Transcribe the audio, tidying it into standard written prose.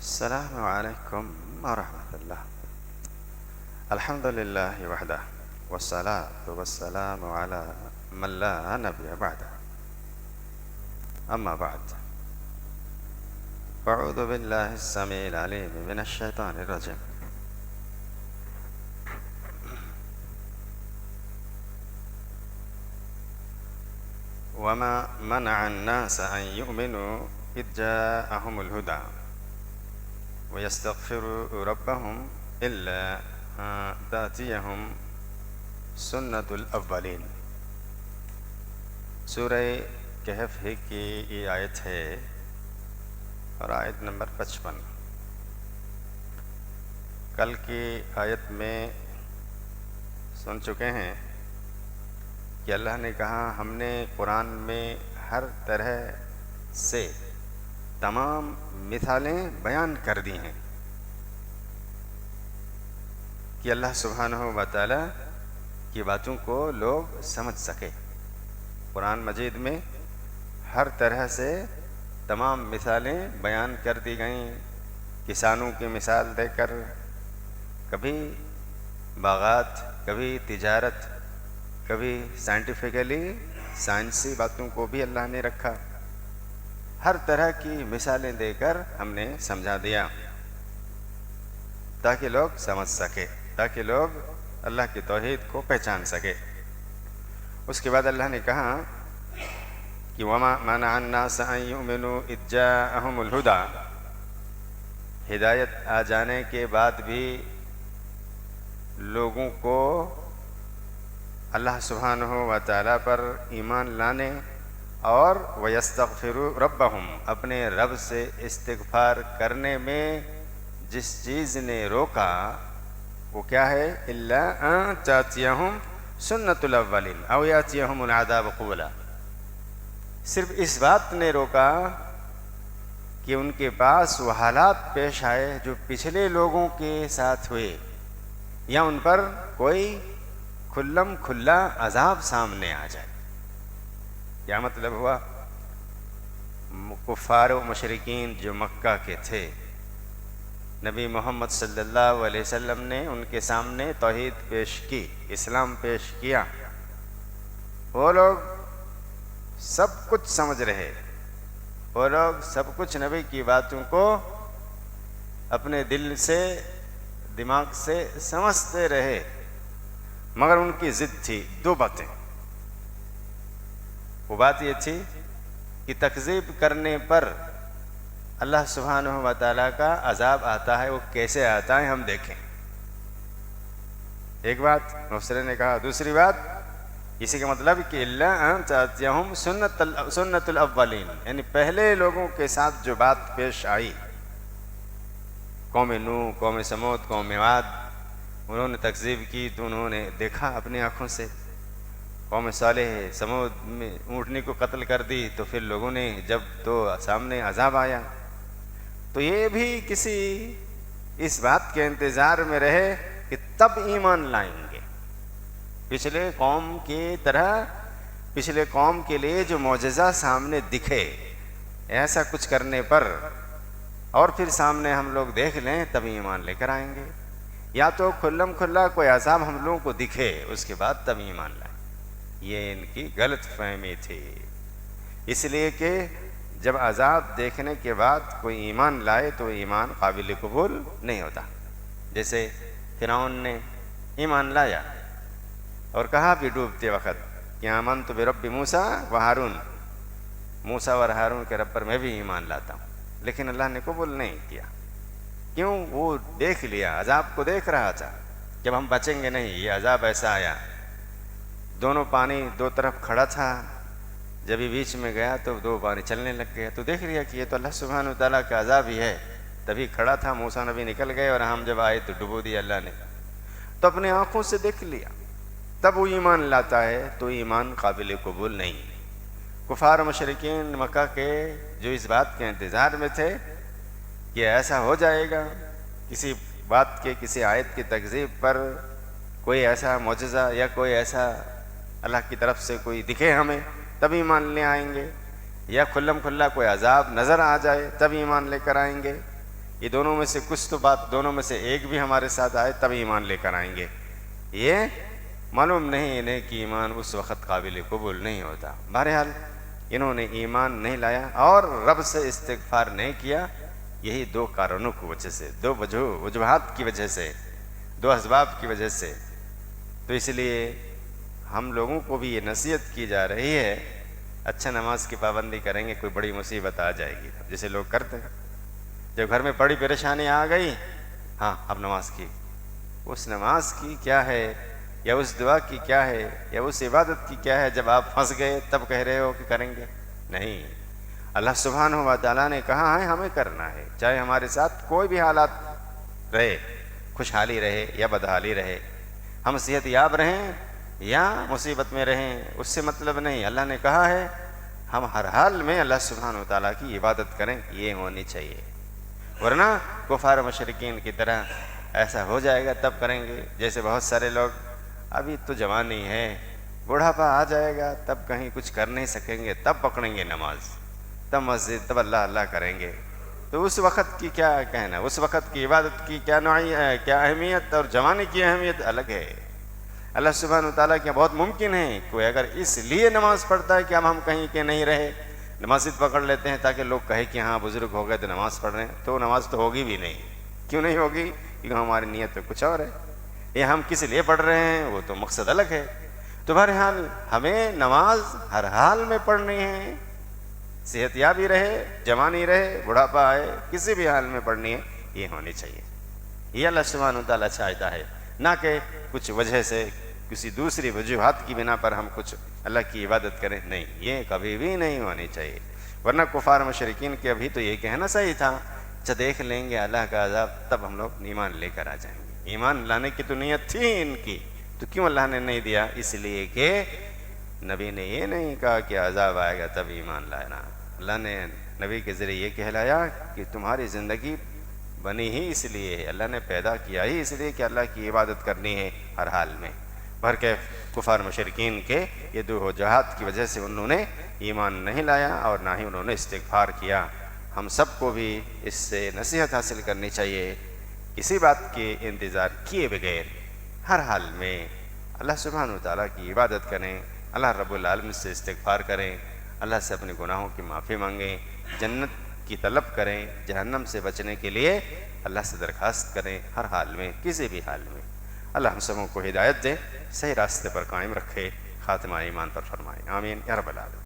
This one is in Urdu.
السلام عليكم ورحمة الله. الحمد لله وحده والصلاة والسلام على من لا نبي بعده. أما بعد، أعوذ بالله السميع العليم من الشيطان الرجيم. وما منع الناس أن يؤمنوا إذ جاءهم الهدى ويستغفروا ربهم إلا تأتيهم سنة الأولين. سورہ کہف ہی کی یہ آیت ہے اور آیت نمبر 55. کل کی آیت میں سن چکے ہیں کہ اللہ نے کہا ہم نے قرآن میں ہر طرح سے تمام مثالیں بیان کر دی ہیں کہ اللہ سبحانہ و تعالی کی باتوں کو لوگ سمجھ سکے. قرآن مجید میں ہر طرح سے تمام مثالیں بیان کر دی گئیں. کسانوں کی مثال دے کر کبھی باغات، کبھی تجارت، کبھی سائنٹیفکلی سائنسی باتوں کو بھی اللہ نے رکھا. ہر طرح کی مثالیں دے کر ہم نے سمجھا دیا تاکہ لوگ سمجھ سکے، تاکہ لوگ اللہ کی توحید کو پہچان سکے. اس کے بعد اللہ نے کہا کہ وما منع الناس ان يؤمنوا اذ جاءهم الهدى. ہدایت آ جانے کے بعد بھی لوگوں کو اللہ سبحانہ و تعالیٰ پر ایمان لانے اور وَيَسْتَغْفِرُوا رَبَّهُمْ اپنے رب سے استغفار کرنے میں جس چیز نے روکا وہ کیا ہے؟ إِلَّا أَن تَأْتِيَهُمْ سُنَّةُ الْأَوَّلِينَ أَوْ يَأْتِيَهُمُ الْعَذَابُ قُبُلًا. صرف اس بات نے روکا کہ ان کے پاس وہ حالات پیش آئے جو پچھلے لوگوں کے ساتھ ہوئے، یا ان پر کوئی کھلم کھلا عذاب سامنے آ جائے. کیا مطلب ہوا؟ کفار و مشرکین جو مکہ کے تھے، نبی محمد صلی اللہ علیہ وسلم نے ان کے سامنے توحید پیش کی، اسلام پیش کیا. وہ لوگ سب کچھ سمجھ رہے، وہ لوگ سب کچھ نبی کی باتوں کو اپنے دل سے، دماغ سے سمجھتے رہے، مگر ان کی ضد تھی دو باتیں. وہ بات یہ تھی کہ تکذیب کرنے پر اللہ سبحانہ و تعالیٰ کا عذاب آتا ہے. وہ کیسے آتا ہے ہم دیکھیں. ایک بات مفسر نے کہا. دوسری بات اسی کا مطلب کہ اللہ ان تأتیہم سنت الاولین، یعنی پہلے لوگوں کے ساتھ جو بات پیش آئی، قوم نوح، قوم سمود، قوم عاد، انہوں نے تکذیب کی تو انہوں نے دیکھا اپنی آنکھوں سے. قوم صالح سمود میں اونٹنی کو قتل کر دی تو پھر لوگوں نے جب تو سامنے عذاب آیا تو یہ بھی کسی اس بات کے انتظار میں رہے کہ تب ایمان لائیں گے. پچھلے قوم کی طرح پچھلے قوم کے لیے جو معجزہ سامنے دکھے، ایسا کچھ کرنے پر اور پھر سامنے ہم لوگ دیکھ لیں تب ایمان لے کر آئیں گے. یا تو کھلم کھلا کوئی عذاب ہم لوگوں کو دکھے، اس کے بعد تب ایمان لائیں. یہ ان کی غلط فہمی تھی. اس لیے کہ جب عذاب دیکھنے کے بعد کوئی ایمان لائے تو ایمان قابل قبول نہیں ہوتا. جیسے فرعون نے ایمان لایا اور کہا بھی ڈوبتے وقت کہ آمنت برب موسیٰ و ہارون، موسیٰ اور ہارون کے رب پر میں بھی ایمان لاتا ہوں. لیکن اللہ نے قبول نہیں کیا. کیوں؟ وہ دیکھ لیا، عذاب کو دیکھ رہا تھا. جب ہم بچیں گے نہیں، یہ عذاب ایسا آیا. دونوں پانی دو طرف کھڑا تھا، جب یہ بیچ میں گیا تو دو پانی چلنے لگ گیا. تو دیکھ لیا کہ یہ تو اللہ سبحانہ و تعالیٰ کا عذاب ہی ہے. تبھی کھڑا تھا، موسیٰ نبی نکل گئے اور ہم جب آئے تو ڈبو دیا اللہ نے. تو اپنے آنکھوں سے دیکھ لیا، تب وہ ایمان لاتا ہے. تو ایمان قابل قبول نہیں. کفار مشرکین مکہ کے جو اس بات کے انتظار میں تھے کہ ایسا ہو جائے گا، کسی بات کے، کسی آیت کی تکذیب پر کوئی ایسا معجزہ یا کوئی ایسا اللہ کی طرف سے کوئی دکھے ہمیں تب ایمان لے آئیں گے، یا کھلم کھلا کوئی عذاب نظر آ جائے تب ایمان لے کر آئیں گے، یہ دونوں میں سے کچھ تو بات، دونوں میں سے ایک بھی ہمارے ساتھ آئے تب ایمان لے کر آئیں گے. یہ معلوم نہیں انہیں کہ ایمان اس وقت قابل قبول نہیں ہوتا. بہرحال انہوں نے ایمان نہیں لایا اور رب سے استغفار نہیں کیا، یہی دو کارنوں کی وجہ سے، دو وجوہات کی وجہ سے، دو اسباب کی وجہ سے. تو اس لیے ہم لوگوں کو بھی یہ نصیحت کی جا رہی ہے، اچھا نماز کی پابندی کریں گے کوئی بڑی مصیبت آ جائے گی، جیسے لوگ کرتے ہیں. جب گھر میں بڑی پریشانی آ گئی، ہاں اب نماز کی، اس نماز کی کیا ہے، یا اس دعا کی کیا ہے، یا اس عبادت کی کیا ہے؟ جب آپ پھنس گئے تب کہہ رہے ہو کہ کریں گے. نہیں، اللہ سبحانہ و تعالیٰ نے کہا ہے ہمیں کرنا ہے، چاہے ہمارے ساتھ کوئی بھی حالات رہے، خوشحالی رہے یا بدحالی رہے، ہم صحت یاب رہیں یا مصیبت میں رہیں، اس سے مطلب نہیں. اللہ نے کہا ہے ہم ہر حال میں اللہ سبحانہ و تعالیٰ کی عبادت کریں، یہ ہونی چاہیے. ورنہ کفار مشرکین کی طرح ایسا ہو جائے گا تب کریں گے. جیسے بہت سارے لوگ ابھی تو جوانی ہے، بڑھاپا آ جائے گا تب کہیں کچھ کر نہیں سکیں گے، تب پکڑیں گے نماز، تب مسجد، تب اللہ اللہ کریں گے. تو اس وقت کی کیا کہنا، اس وقت کی عبادت کی کیا کیا اہمیت، اور جوانی کی اہمیت الگ ہے. اللہ سبحانہ وتعالیٰ کیا بہت ممکن ہے کوئی اگر اس لیے نماز پڑھتا ہے کہ اب ہم کہیں کے نہیں رہے، مسجد پکڑ لیتے ہیں تاکہ لوگ کہے کہ ہاں بزرگ ہو گئے تو نماز پڑھ رہے ہیں، تو نماز تو ہوگی بھی نہیں. کیوں نہیں ہوگی؟ کیونکہ ہماری نیت تو کچھ اور ہے، یہ ہم کس لیے پڑھ رہے ہیں وہ تو مقصد الگ ہے. تو بہرحال ہمیں نماز ہر حال میں پڑھنی ہے، صحت یابی رہے، جوانی رہے، بڑھاپا آئے، کسی بھی حال میں پڑھنی ہے، یہ ہونی چاہیے. یہ اللہ سبحانہ وتعالیٰ چاہتا ہے، نہ کہ کچھ وجہ سے کسی دوسری وجوہات کی بنا پر ہم کچھ اللہ کی عبادت کریں. نہیں، یہ کبھی بھی نہیں ہونی چاہیے. ورنہ کفار مشرکین کے ابھی تو یہ کہنا صحیح تھا، اچھا دیکھ لیں گے اللہ کا عذاب تب ہم لوگ ایمان لے کر آ جائیں گے. ایمان لانے کی تو نیت تھی ان کی، تو کیوں اللہ نے نہیں دیا؟ اس لیے کہ نبی نے یہ نہیں کہا کہ عذاب آئے گا تب ایمان لانا. اللہ نے نبی کے ذریعے یہ کہلایا کہ تمہاری زندگی بنی ہی اس لیے ہے، اللہ نے پیدا کیا ہی اس لیے کہ اللہ کی عبادت کرنی ہے ہر حال میں. بھر کے کفار مشرکین کے یہ دو وجوہات کی وجہ سے انہوں نے ایمان نہیں لایا اور نہ ہی انہوں نے استغفار کیا. ہم سب کو بھی اس سے نصیحت حاصل کرنی چاہیے، کسی بات کے انتظار کیے بغیر ہر حال میں اللہ سبحانہ وتعالیٰ کی عبادت کریں، اللہ رب العالمین سے استغفار کریں، اللہ سے اپنے گناہوں کی معافی مانگیں، جنت کی طلب کریں، جہنم سے بچنے کے لیے اللہ سے درخواست کریں ہر حال میں، کسی بھی حال میں. اللہ ہم سبوں کو ہدایت دے، صحیح راستے پر قائم رکھے، خاتمہ ایمان پر فرمائے. آمین یا رب العالمین.